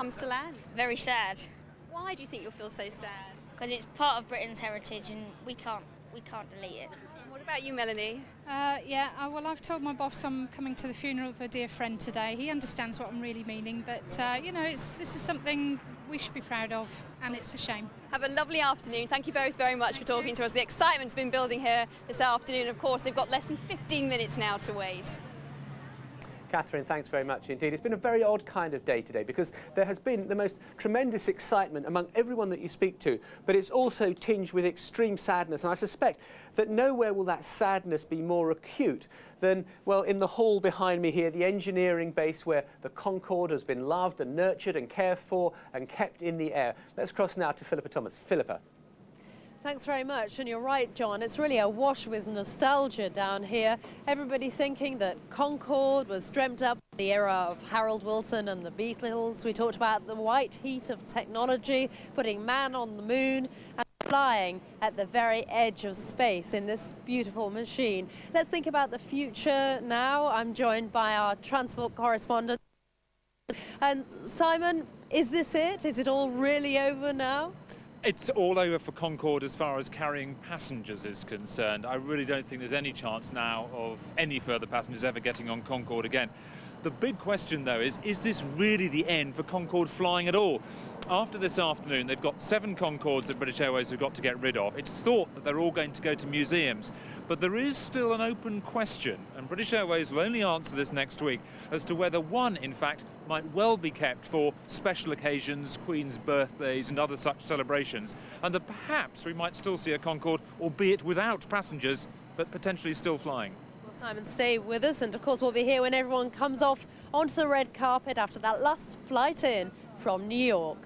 comes to land? Very sad, Why do you think you'll feel so sad? because it's part of Britain's heritage and we can't delete it. What about you, Melanie? Well, I've told my boss I'm coming to the funeral of a dear friend today. He understands what I'm really meaning, but, this is something we should be proud of, and it's a shame. Have a lovely afternoon. Thank you both very much for talking to us. The excitement's been building here this afternoon. Of course, they've got less than 15 minutes now to wait. Catherine, thanks very much indeed. It's been a very odd kind of day today because there has been the most tremendous excitement among everyone that you speak to, but it's also tinged with extreme sadness, and I suspect that nowhere will that sadness be more acute than, well, in the hall behind me here, the engineering base where the Concorde has been loved and nurtured and cared for and kept in the air. Let's cross now to Philippa Thomas. Philippa. Thanks very much, and you're right, John. It's really awash with nostalgia down here. Everybody thinking that Concorde was dreamt up in the era of Harold Wilson and the Beatles. We talked about the white heat of technology, putting man on the moon and flying at the very edge of space in this beautiful machine. Let's think about the future now. I'm joined by our transport correspondent. And Simon, is this it? Is it all really over now? It's all over for Concorde as far as carrying passengers is concerned. I really don't think there's any chance now of any further passengers ever getting on Concorde again. The big question, though, is this really the end for Concorde flying at all? After this afternoon, they've got 7 Concordes that British Airways have got to get rid of. It's thought that they're all going to go to museums, but there is still an open question, and British Airways will only answer this next week, as to whether one, in fact, might well be kept for special occasions, Queen's birthdays and other such celebrations, and that perhaps we might still see a Concorde, albeit without passengers, but potentially still flying. Simon, stay with us, and of course we'll be here when everyone comes off onto the red carpet after that last flight in from New York.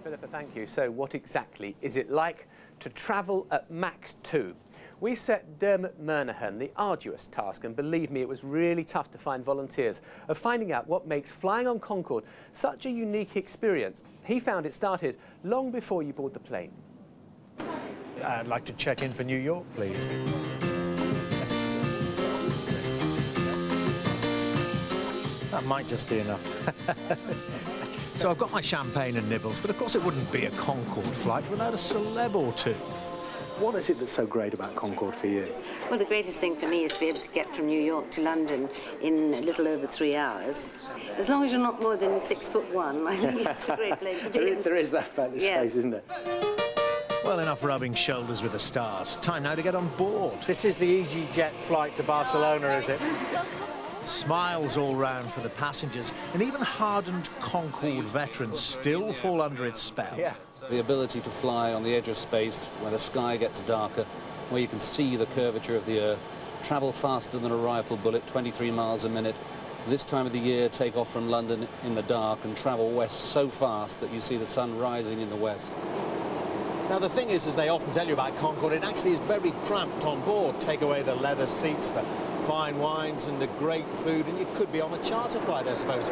Philippa, thank you. So what exactly is it like to travel at Mach 2? We set Dermot Murnaghan the arduous task, and believe me, it was really tough to find volunteers, of finding out what makes flying on Concorde such a unique experience. He found it started long before you board the plane. I'd like to check in for New York, please. That might just be enough. So I've got my champagne and nibbles, but of course it wouldn't be a Concorde flight without a celeb or two. What is it that's so great about Concorde for you? Well, the greatest thing for me is to be able to get from New York to London in a little over 3 hours. As long as you're not more than 6'1", I think it's a great plane to be in. There is that about this space, isn't there? Well, enough rubbing shoulders with the stars. Time now to get on board. This is the EasyJet flight to Barcelona, is it? Smiles all round for the passengers, and even hardened Concorde veterans still fall under its spell. Yeah. The ability to fly on the edge of space, where the sky gets darker, where you can see the curvature of the Earth, travel faster than a rifle bullet, 23 miles a minute. This time of the year, take off from London in the dark and travel west so fast that you see the sun rising in the west. Now, the thing is, as they often tell you about Concorde, it actually is very cramped on board. Take away the leather seats, the fine wines and the great food, and you could be on a charter flight, I suppose.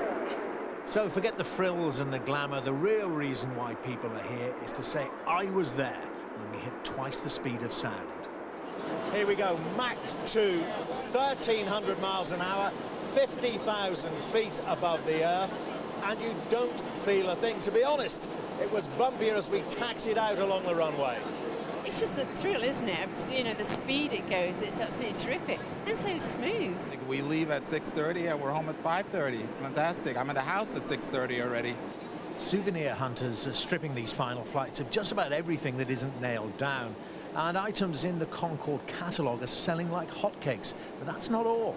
So forget the frills and the glamour. The real reason why people are here is to say, I was there when we hit twice the speed of sound. Here we go, Mach 2, 1,300 miles an hour, 50,000 feet above the Earth, and you don't feel a thing. To be honest, it was bumpier as we taxied out along the runway. It's just the thrill, isn't it? You know, the speed it goes, it's absolutely terrific. And so smooth. We leave at 6:30 and we're home at 5:30. It's fantastic. I'm at the house at 6:30 already. Souvenir hunters are stripping these final flights of just about everything that isn't nailed down. And items in the Concorde catalogue are selling like hotcakes. But that's not all.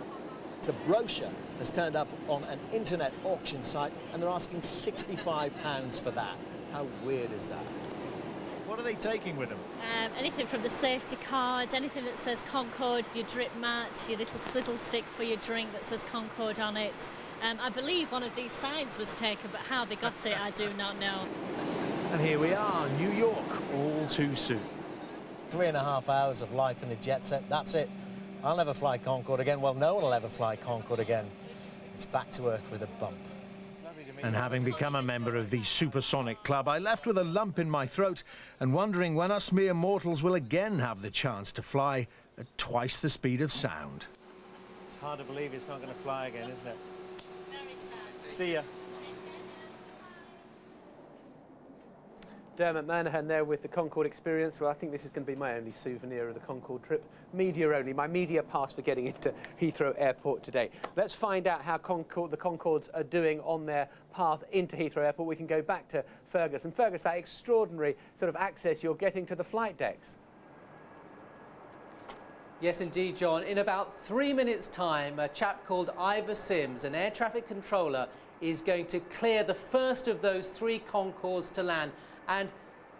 The brochure has turned up on an internet auction site, and they're asking £65 for that. How weird is that? What are they taking with them? Anything from the safety cards, anything that says Concorde, your drip mats, your little swizzle stick for your drink that says Concorde on it. I believe one of these signs was taken, but how they got it, I do not know. And here we are, New York, all too soon. 3.5 hours of life in the jet set, that's it. I'll never fly Concorde again. Well, no one will ever fly Concorde again. It's back to Earth with a bump. And having become a member of the Supersonic Club, I left with a lump in my throat and wondering when us mere mortals will again have the chance to fly at twice the speed of sound. It's hard to believe it's not going to fly again, isn't it? Very sad. See ya. Dermot Murnaghan there with the Concorde experience. Well, I think this is going to be my only souvenir of the Concorde trip. Media only, my media pass for getting into Heathrow Airport today. Let's find out how the Concordes are doing on their path into Heathrow Airport. We can go back to Fergus. And Fergus, that extraordinary sort of access you're getting to the flight decks. Yes, indeed, John. In about 3 minutes' time, a chap called Ivor Sims, an air traffic controller, is going to clear the first of those 3 Concordes to land. And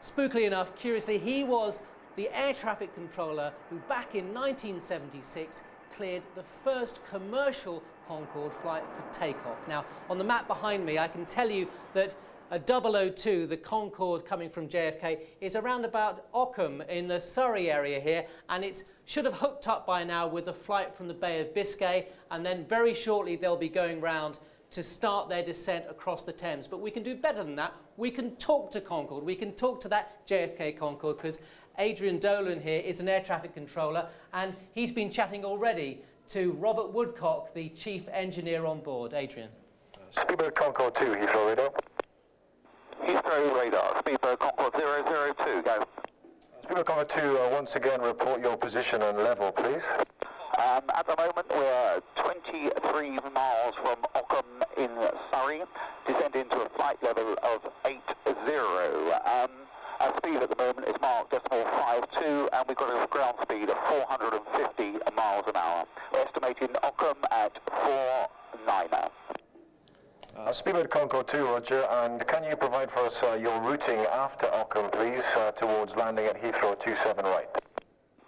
spookily enough, curiously, he was the air traffic controller who back in 1976 cleared the first commercial Concorde flight for takeoff. Now, on the map behind me, I can tell you that a 002, the Concorde coming from JFK, is around about Ockham in the Surrey area here, and it should have hooked up by now with a flight from the Bay of Biscay, and then very shortly they'll be going round to start their descent across the Thames. But we can do better than that. We can talk to Concorde. We can talk to that JFK Concorde, because Adrian Dolan here is an air traffic controller, and he's been chatting already to Robert Woodcock, the chief engineer on board. Adrian. Speedbird Concorde 2, Heathrow radar. Heathrow radar, Speedbird Concorde 002, go. Speedbird Concorde 2, once again report your position and level, please. At the moment we're 23 miles from Ockham in Surrey, descending to a flight level of 80. Our speed at the moment is marked decimal 52, and we've got a ground speed of 450 miles an hour. We're estimating Ockham at 49. Speedbird Concorde 2, Roger, and can you provide for us your routing after Ockham, please, towards landing at Heathrow 27 right?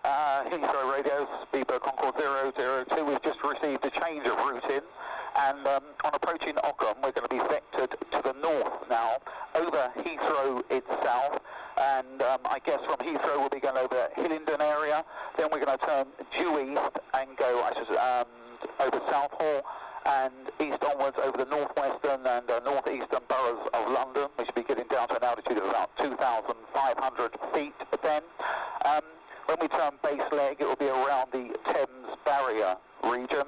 Heathrow radio, Speedbird Concorde 002, we've just received a change of routing, and on approaching Ockham we're going to be vectored to the north now, over Heathrow itself, and I guess from Heathrow we'll be going over Hillingdon area, then we're going to turn due east and go over Southall, and east onwards over the northwestern and northeastern boroughs of London. We should be getting down to an altitude of about 2,500 feet then. When we turn base leg, it will be around the Thames Barrier region,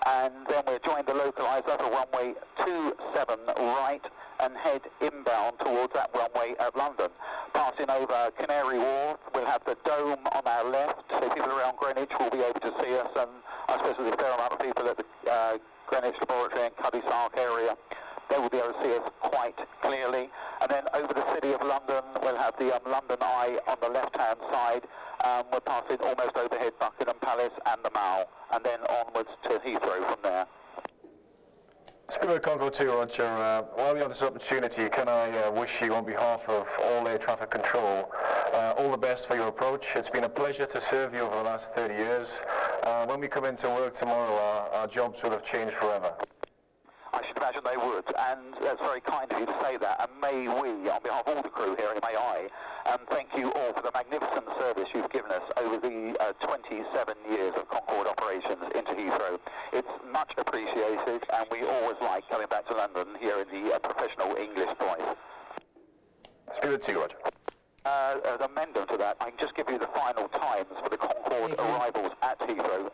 and then we'll join the localizer for runway 27 right and head inbound towards that runway at London. Passing over Canary Wharf, we'll have the Dome on our left, so people around Greenwich will be able to see us, and I suppose there's a fair amount of people at the Greenwich Laboratory and Cuddy Sark area. They will be able to see us quite clearly. And then over the City of London, we'll have the London Eye on the left-hand side. We're passing almost overhead Buckingham Palace and the Mall, and then onwards to Heathrow from there. Speedbird Concorde 2, Roger, while we have this opportunity, can I wish you on behalf of all air traffic control all the best for your approach. It's been a pleasure to serve you over the last 30 years. When we come into work tomorrow, our jobs will have changed forever. I should imagine they would, and that's very kind of you to say that, and may we, on behalf of all the crew here, may I, thank you all for the magnificent service you've given us over the 27 years of Concorde operations into Heathrow. It's much appreciated, and we always like coming back to London here in the professional English voice. Speedbird 2, Roger. As an amendment to that, I can just give you the final times for the Concorde arrivals at Heathrow,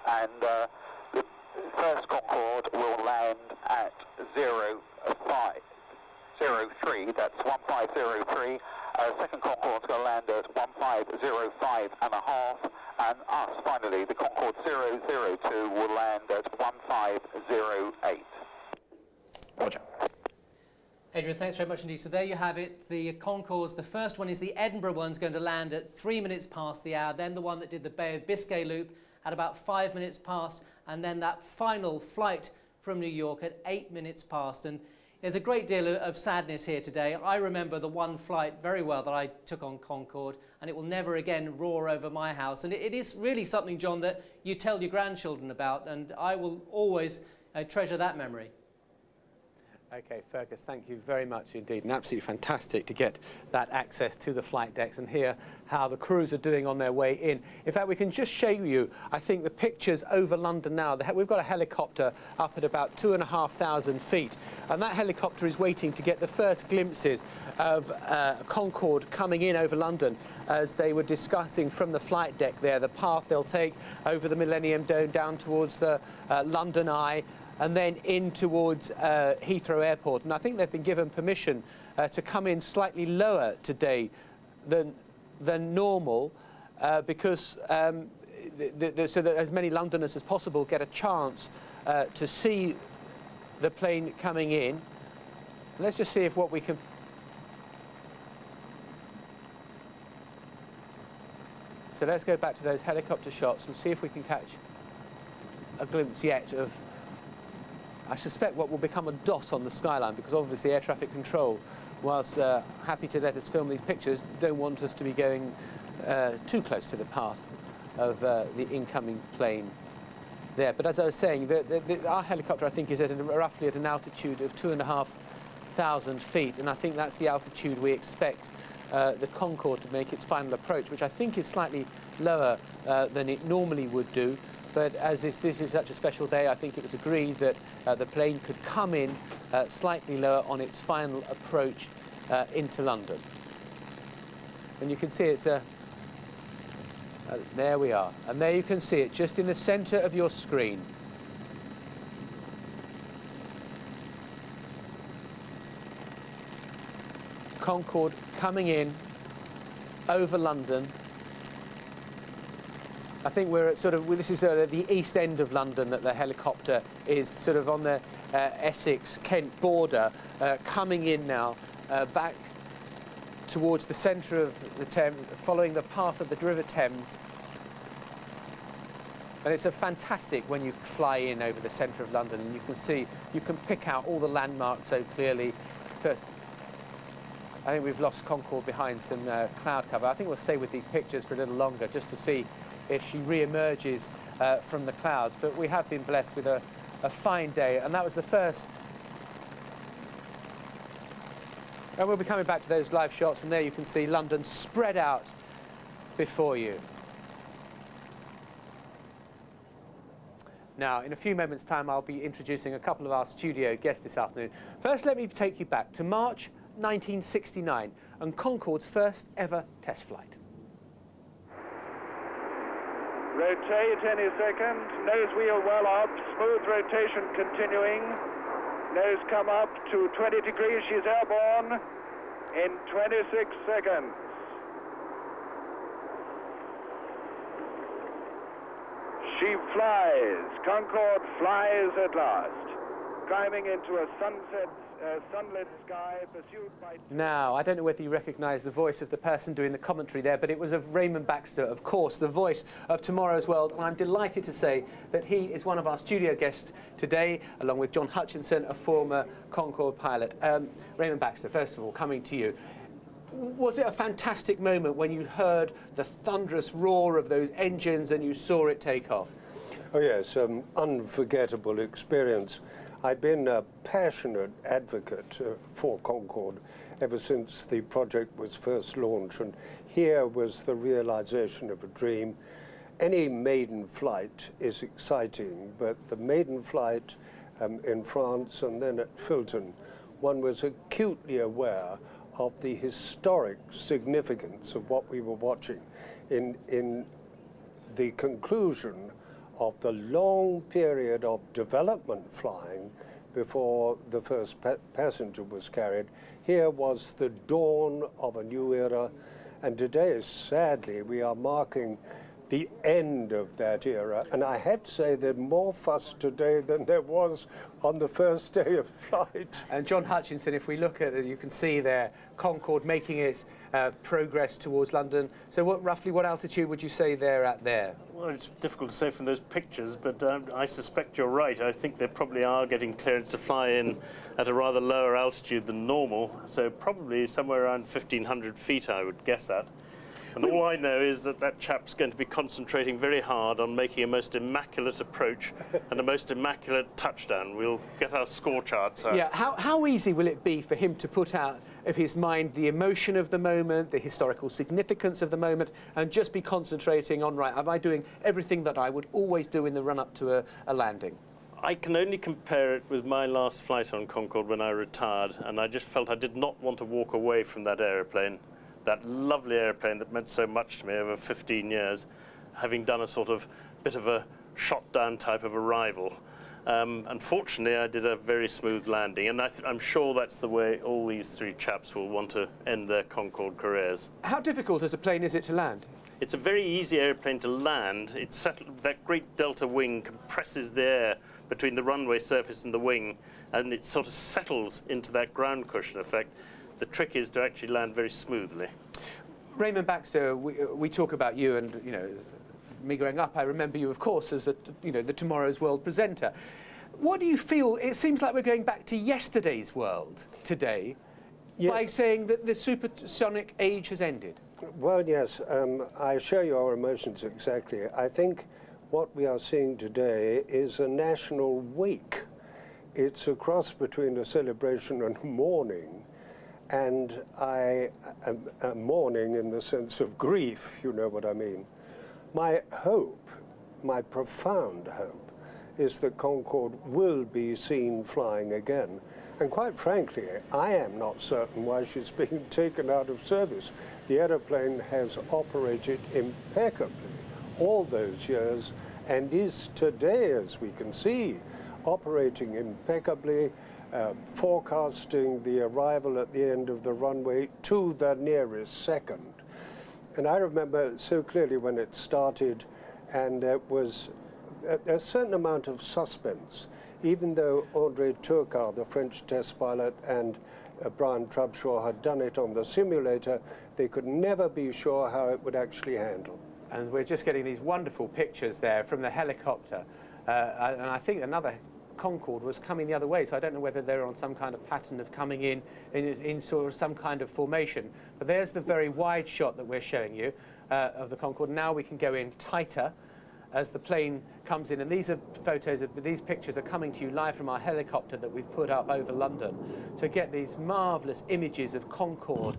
and the first Concorde will land at 0503, that's 1503. Second Concorde's going to land at 1505 and a half, and us, finally, the Concorde 002 will land at 1508. Roger. Adrian, thanks very much indeed. So there you have it, the Concordes. The first one is the Edinburgh one's going to land at 3 minutes past the hour, then the one that did the Bay of Biscay loop at about 5 minutes past, and then that final flight from New York at 8 minutes past. And there's a great deal of sadness here today. I remember the one flight very well that I took on Concorde, and it will never again roar over my house. And it is really something, John, that you tell your grandchildren about, and I will always treasure that memory. OK, Fergus, thank you very much indeed. And absolutely fantastic to get that access to the flight decks and hear how the crews are doing on their way in. In fact, we can just show you, I think, the pictures over London now. We've got a helicopter up at about 2,500 feet, and that helicopter is waiting to get the first glimpses of Concorde coming in over London, as they were discussing from the flight deck there, the path they'll take over the Millennium Dome down towards the London Eye, and then in towards Heathrow Airport. And I think they've been given permission to come in slightly lower today than normal because so that as many Londoners as possible get a chance to see the plane coming in. Let's just see if what we can... So let's go back to those helicopter shots and see if we can catch a glimpse yet of, I suspect, what will become a dot on the skyline, because obviously air traffic control, whilst happy to let us film these pictures, don't want us to be going too close to the path of the incoming plane there. But as I was saying, our helicopter, I think, is at roughly at an altitude of 2,500 feet, and I think that's the altitude we expect the Concorde to make its final approach, which I think is slightly lower than it normally would do. But as this is such a special day, I think it was agreed that the plane could come in slightly lower on its final approach into London. And you can see it's there we are. And there you can see it just in the centre of your screen. Concorde coming in over London. I think we're at sort of, this is the east end of London that the helicopter is, sort of on the Essex-Kent border, coming in now back towards the centre of the Thames, following the path of the River Thames. And it's a fantastic when you fly in over the centre of London, and you can see, you can pick out all the landmarks so clearly. First, I think we've lost Concorde behind some cloud cover. I think we'll stay with these pictures for a little longer just to see if she re-emerges from the clouds. But we have been blessed with a fine day, and that was the first. And we'll be coming back to those live shots, and there you can see London spread out before you. Now, in a few moments' time, I'll be introducing a couple of our studio guests this afternoon. First, let me take you back to March 1969 and Concorde's first ever test flight. Rotate any second, nose wheel well up, smooth rotation continuing, nose come up to 20 degrees, she's airborne in 26 seconds. She flies, Concorde flies at last, climbing into a sunlit sky, pursued by... Now, I don't know whether you recognise the voice of the person doing the commentary there, but it was of Raymond Baxter, of course, the voice of Tomorrow's World, and I'm delighted to say that he is one of our studio guests today, along with John Hutchinson, a former Concorde pilot. Raymond Baxter, first of all, coming to you. Was it a fantastic moment when you heard the thunderous roar of those engines and you saw it take off? Oh yes, unforgettable experience. I've been a passionate advocate for Concorde ever since the project was first launched, and here was the realization of a dream. Any maiden flight is exciting, but the maiden flight in France and then at Filton, one was acutely aware of the historic significance of what we were watching in the conclusion of the long period of development flying before the first passenger was carried. Here was the dawn of a new era, and today, sadly, we are marking the end of that era. And I had to say there's more fuss today than there was on the first day of flight. And John Hutchinson, if we look at it, you can see there Concorde making its progress towards London. So roughly what altitude would you say they're at there? Well, it's difficult to say from those pictures, but I suspect you're right. I think they probably are getting clearance to fly in at a rather lower altitude than normal, so probably somewhere around 1,500 feet, I would guess at. And all I know is that that chap's going to be concentrating very hard on making a most immaculate approach and a most immaculate touchdown. We'll get our score charts out. Yeah, how easy will it be for him to put out of his mind the emotion of the moment, the historical significance of the moment, and just be concentrating on, right, am I doing everything that I would always do in the run-up to a landing? I can only compare it with my last flight on Concorde when I retired, and I just felt I did not want to walk away from that aeroplane. That lovely airplane that meant so much to me over 15 years, having done a sort of bit of a shot-down type of arrival. Unfortunately, I did a very smooth landing, and I'm sure that's the way all these three chaps will want to end their Concorde careers. How difficult as a plane is it to land? It's a very easy airplane to land. It's settled, that great delta wing compresses the air between the runway surface and the wing, and it sort of settles into that ground cushion effect. The trick is to actually land very smoothly. Raymond Baxter, we talk about you, and you know, me growing up, I remember you, of course, as the Tomorrow's World presenter. What do you feel? It seems like we're going back to yesterday's world today, yes, by saying that the supersonic age has ended. Well, yes, I share your emotions exactly. I think what we are seeing today is a national wake. It's a cross between a celebration and mourning. And I am mourning in the sense of grief, you know what I mean. My hope, my profound hope, is that Concorde will be seen flying again. And quite frankly, I am not certain why she's being taken out of service. The aeroplane has operated impeccably all those years and is today, as we can see, operating impeccably, forecasting the arrival at the end of the runway to the nearest second. And I remember so clearly when it started, and there was a certain amount of suspense. Even though André Turcard, the French test pilot, and Brian Trubshaw had done it on the simulator, they could never be sure how it would actually handle. And we're just getting these wonderful pictures there from the helicopter. And I think another Concorde was coming the other way, so I don't know whether they're on some kind of pattern of coming in sort of some kind of formation. But there's the very wide shot that we're showing you of the Concorde. Now we can go in tighter as the plane comes in, and these are photos of these pictures are coming to you live from our helicopter that we've put up over London to get these marvellous images of Concorde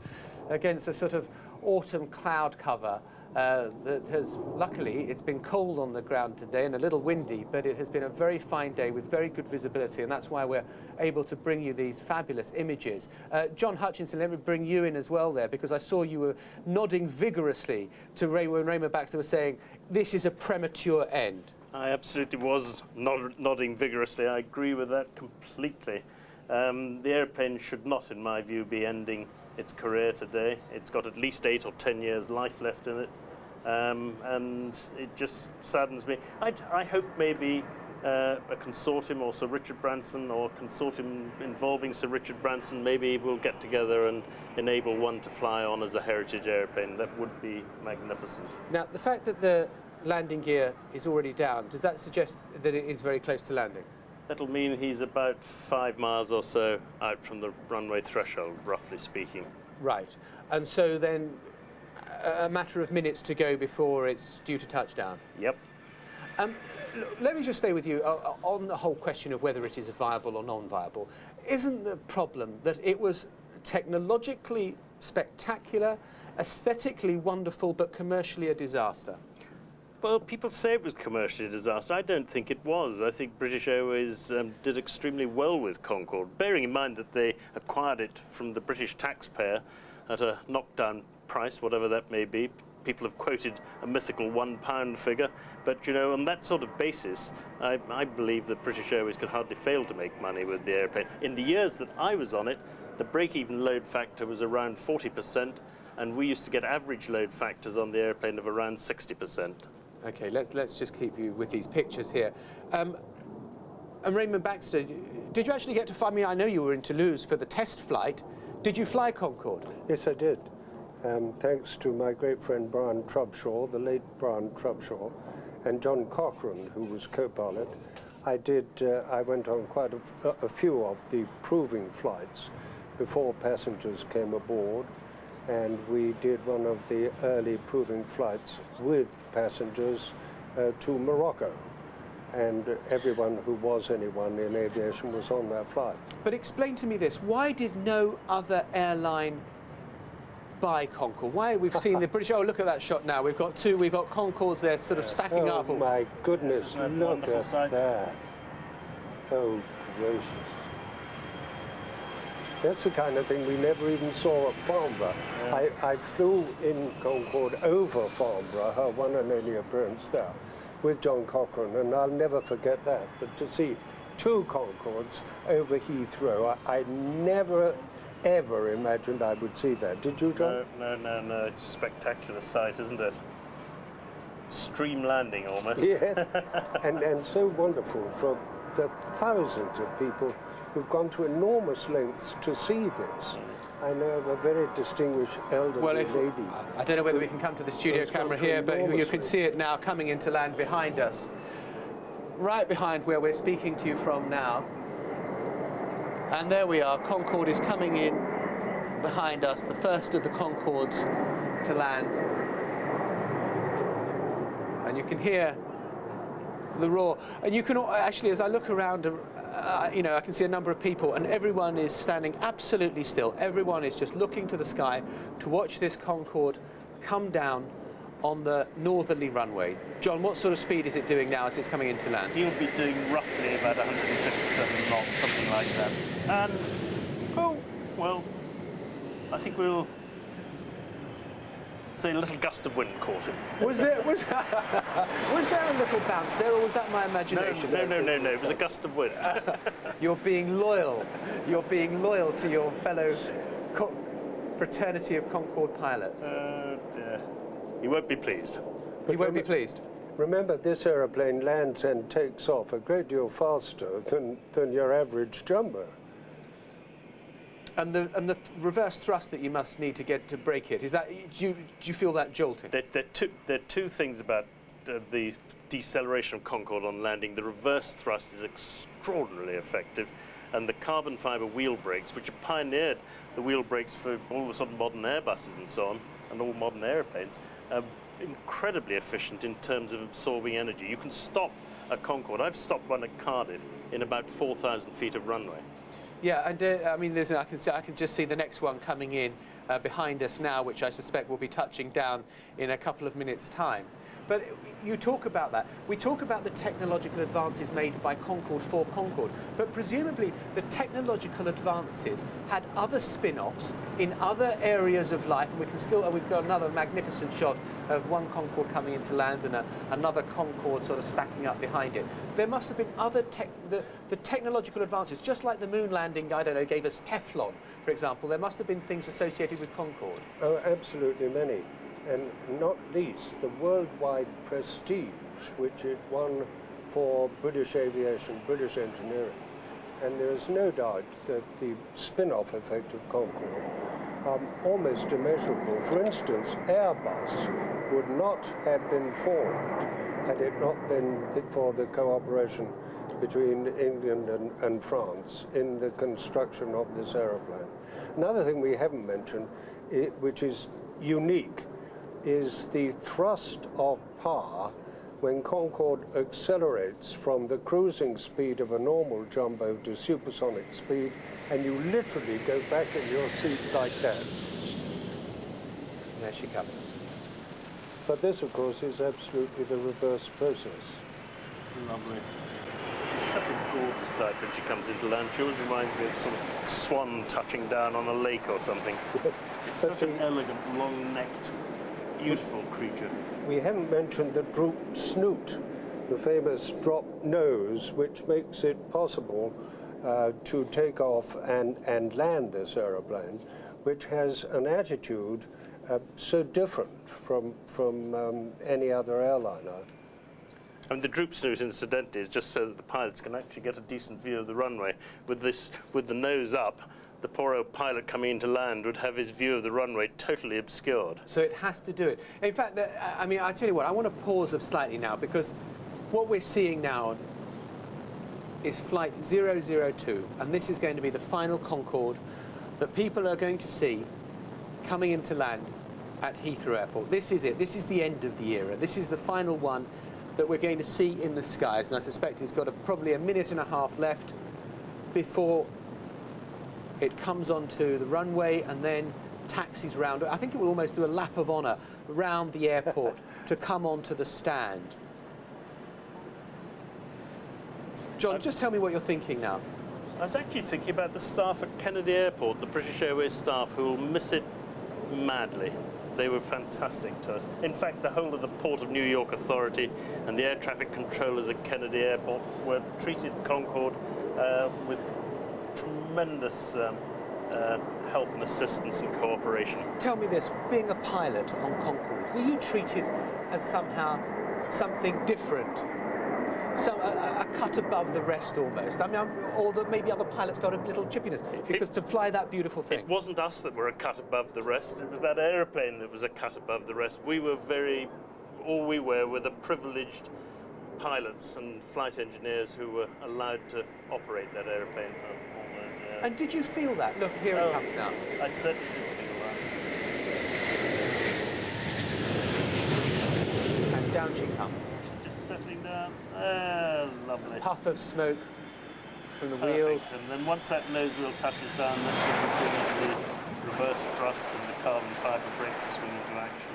against a sort of autumn cloud cover that has, luckily, it's been cold on the ground today and a little windy, but it has been a very fine day with very good visibility, and that's why we're able to bring you these fabulous images. John Hutchinson, let me bring you in as well there, because I saw you were nodding vigorously to when Raymond Baxter was saying, this is a premature end. I absolutely was nodding vigorously. I agree with that completely. The airplane should not, in my view, be ending its career today. It's got at least 8 or 10 years life left in it, and it just saddens me. I hope maybe a consortium, or Sir Richard Branson, or a consortium involving Sir Richard Branson, maybe we'll get together and enable one to fly on as a heritage airplane. That would be magnificent. Now, the fact that the landing gear is already down, does that suggest that it is very close to landing? That'll mean he's about 5 miles or so out from the runway threshold, roughly speaking. Right. And so then a matter of minutes to go before it's due to touchdown? Yep. Let me just stay with you on the whole question of whether it is viable or non-viable. Isn't the problem that it was technologically spectacular, aesthetically wonderful, but commercially a disaster? Well, people say it was commercially a disaster. I don't think it was. I think British Airways did extremely well with Concorde, bearing in mind that they acquired it from the British taxpayer at a knockdown price, whatever that may be. People have quoted a mythical £1 figure, but you know, on that sort of basis, I believe that British Airways could hardly fail to make money with the airplane. In the years that I was on it, the break-even load factor was around 40%, and we used to get average load factors on the airplane of around 60%. Okay, let's just keep you with these pictures here. And Raymond Baxter, did you actually get to fly? I mean, I know you were in Toulouse for the test flight. Did you fly Concorde? Yes, I did. Thanks to my great friend Brian Trubshaw, the late Brian Trubshaw, and John Cochrane, who was co-pilot. I went on quite a few of the proving flights before passengers came aboard. And we did one of the early proving flights with passengers to Morocco. And everyone who was anyone in aviation was on that flight. But explain to me this, why did no other airline buy Concorde? Why we've seen the British, oh, look at that shot now. We've got Concordes there sort of stacking up. Oh, my goodness, look at that. Oh, gracious. That's the kind of thing we never even saw at Farnborough. Yeah. I flew in Concorde over Farnborough, her one and only appearance there, with John Cochrane, and I'll never forget that. But to see 2 Concordes over Heathrow. I never, ever imagined I would see that. Did you, John? No. It's a spectacular sight, isn't it? Stream landing, almost. Yes, and so wonderful for the thousands of people who've gone to enormous lengths to see this. I know of a very distinguished elderly lady. I don't know whether we can come to the studio camera here, but you can see it now coming into land behind us. Right behind where we're speaking to you from now. And there we are, Concorde is coming in behind us, the first of the Concordes to land. And you can hear the roar. And you can actually, as I look around, you know, I can see a number of people, and everyone is standing absolutely still. Everyone is just looking to the sky to watch this Concorde come down on the northerly runway. John, what sort of speed is it doing now as it's coming into land? He'll be doing roughly about 157 knots, something like that. And, oh, well, I think we'll say a little gust of wind caught him. Was there a little bounce there, or was that my imagination? No, it was a gust of wind. You're being loyal. You're being loyal to your fellow fraternity of Concorde pilots. Dear. He won't be pleased. He won't be pleased. Remember, this aeroplane lands and takes off a great deal faster than your average jumbo. And the reverse thrust that you must need to get to break it, is that, do you feel that jolting? There are two things about the deceleration of Concorde on landing. The reverse thrust is extraordinarily effective, and the carbon fibre wheel brakes, which have pioneered the wheel brakes for all the sort of modern Airbuses and so on, and all modern aeroplanes, are incredibly efficient in terms of absorbing energy. You can stop a Concorde. I've stopped one at Cardiff in about 4,000 feet of runway. Yeah, and I mean, I can just see the next one coming in behind us now, which I suspect will be touching down in a couple of minutes' time. But you talk about that. We talk about the technological advances made by Concorde for Concorde, but presumably the technological advances had other spin-offs in other areas of life, and we've got another magnificent shot of one Concorde coming into land and another Concorde sort of stacking up behind it. There must have been other the technological advances, just like the moon landing, I don't know, gave us Teflon, for example. There must have been things associated with Concorde. Oh, absolutely many. And not least the worldwide prestige which it won for British aviation, British engineering. And there is no doubt that the spin-off effect of Concorde almost immeasurable. For instance, Airbus would not have been formed had it not been for the cooperation between England and France in the construction of this aeroplane. Another thing we haven't mentioned, which is unique, is the thrust of power when Concorde accelerates from the cruising speed of a normal jumbo to supersonic speed, and you literally go back in your seat like that. There she comes. But this, of course, is absolutely the reverse process. Lovely. It's such a gorgeous sight when she comes into land. She always reminds me of some swan touching down on a lake or something. Yes. It's such an elegant, long-necked, beautiful creature. We haven't mentioned the drooped snoot, the famous drop nose, which makes it possible to take off and land this aeroplane, which has an attitude so different from any other airliner. And the droop snoot, incidentally, is just so that the pilots can actually get a decent view of the runway. With the nose up, the poor old pilot coming into land would have his view of the runway totally obscured. So it has to do it. In fact, I mean, I tell you what, I want to pause slightly now, because what we're seeing now is flight 002, and this is going to be the final Concorde that people are going to see coming into land at Heathrow Airport. This is it. This is the end of the era. This is the final one that we're going to see in the skies, and I suspect it's got probably a minute and a half left before it comes onto the runway and then taxis round. I think it will almost do a lap of honour around the airport to come onto the stand. John, just tell me what you're thinking now. I was actually thinking about the staff at Kennedy Airport, the British Airways staff, who will miss it madly. they were fantastic to us. In fact, the whole of the Port of New York Authority and the air traffic controllers at Kennedy Airport were treated Concorde with tremendous help and assistance and cooperation. Tell me this, being a pilot on Concorde, were you treated as somehow something different? So a cut above the rest almost. I mean, or that maybe other pilots felt a little chippiness because to fly that beautiful thing. It wasn't us that were a cut above the rest. It was that aeroplane that was a cut above the rest. We were all we were the privileged pilots and flight engineers who were allowed to operate that aeroplane for all those years. And did you feel that? Look, here it comes now. I certainly did feel that. And down she comes. Just settling down. Lovely. Puff of smoke from the Perfect. wheels. And then once that nose wheel touches down, that's when we bring in the reverse thrust and the carbon fibre brakes swing into action.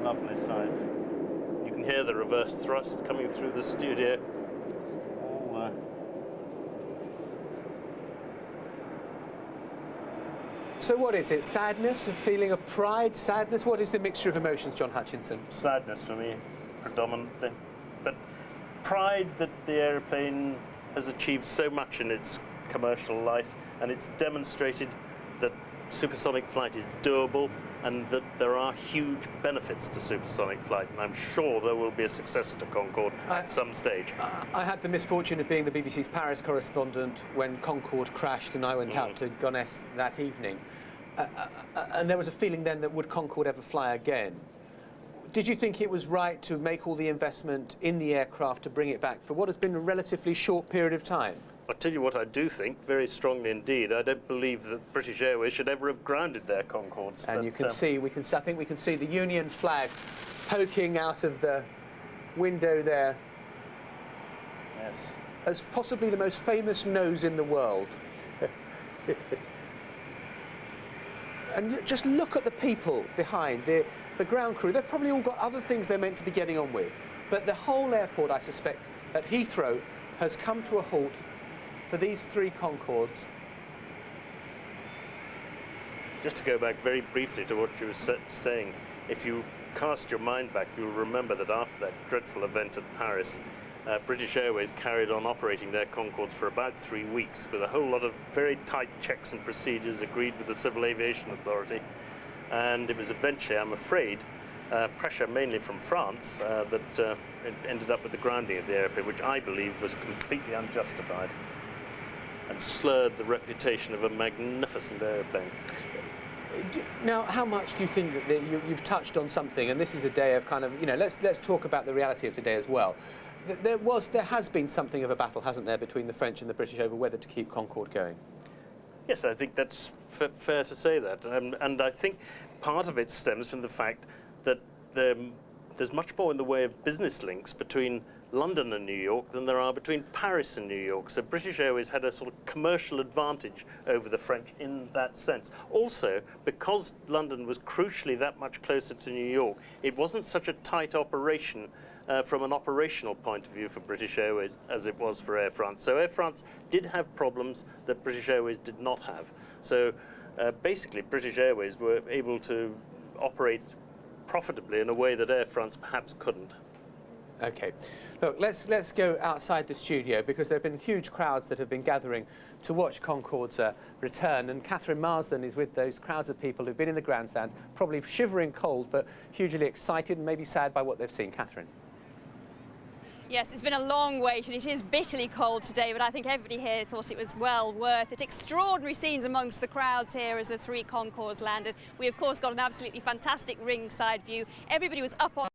Lovely sight. You can hear the reverse thrust coming through the studio. All So what is it? Sadness, a feeling of pride, sadness? What is the mixture of emotions, John Hutchinson? Sadness for me, predominantly. But pride that the aeroplane has achieved so much in its commercial life, and it's demonstrated that supersonic flight is doable and that there are huge benefits to supersonic flight, and I'm sure there will be a successor to Concorde at some stage. I had the misfortune of being the BBC's Paris correspondent when Concorde crashed, and I went out to Gonesse that evening. And there was a feeling then that would Concorde ever fly again? Did you think it was right to make all the investment in the aircraft to bring it back for what has been a relatively short period of time? I'll tell you what I do think, very strongly indeed. I don't believe that British Airways should ever have grounded their Concordes. And you can see, I think we can see the Union flag poking out of the window there. Yes. As possibly the most famous nose in the world. And just look at the people behind, the ground crew. They've probably all got other things they're meant to be getting on with. But the whole airport, I suspect, at Heathrow has come to a halt for these three Concordes. Just to go back very briefly to what you were saying, if you cast your mind back, you'll remember that after that dreadful event at Paris, British Airways carried on operating their Concordes for about 3 weeks with a whole lot of very tight checks and procedures agreed with the Civil Aviation Authority. And it was eventually, I'm afraid, pressure mainly from France that it ended up with the grounding of the airplane, which I believe was completely unjustified and slurred the reputation of a magnificent airplane. Now, how much do you think that you've touched on something, and this is a day of kind of, you know, let's talk about the reality of today as well. There has been something of a battle, hasn't there, between the French and the British over whether to keep Concorde going? Yes, I think that's fair to say that, and I think part of it stems from the fact that there's much more in the way of business links between London and New York than there are between Paris and New York. So British Airways had a sort of commercial advantage over the French in that sense. Also, because London was crucially that much closer to New York, it wasn't such a tight operation from an operational point of view for British Airways as it was for Air France. So Air France did have problems that British Airways did not have. So basically British Airways were able to operate profitably in a way that Air France perhaps couldn't. Okay. Look, let's go outside the studio because there have been huge crowds that have been gathering to watch Concorde's return, and Catherine Marsden is with those crowds of people who've been in the grandstands, probably shivering cold but hugely excited and maybe sad by what they've seen. Catherine. Yes, it's been a long wait and it is bitterly cold today, but I think everybody here thought it was well worth it. Extraordinary scenes amongst the crowds here as the three Concordes landed. We, of course, got an absolutely fantastic ringside view. Everybody was up on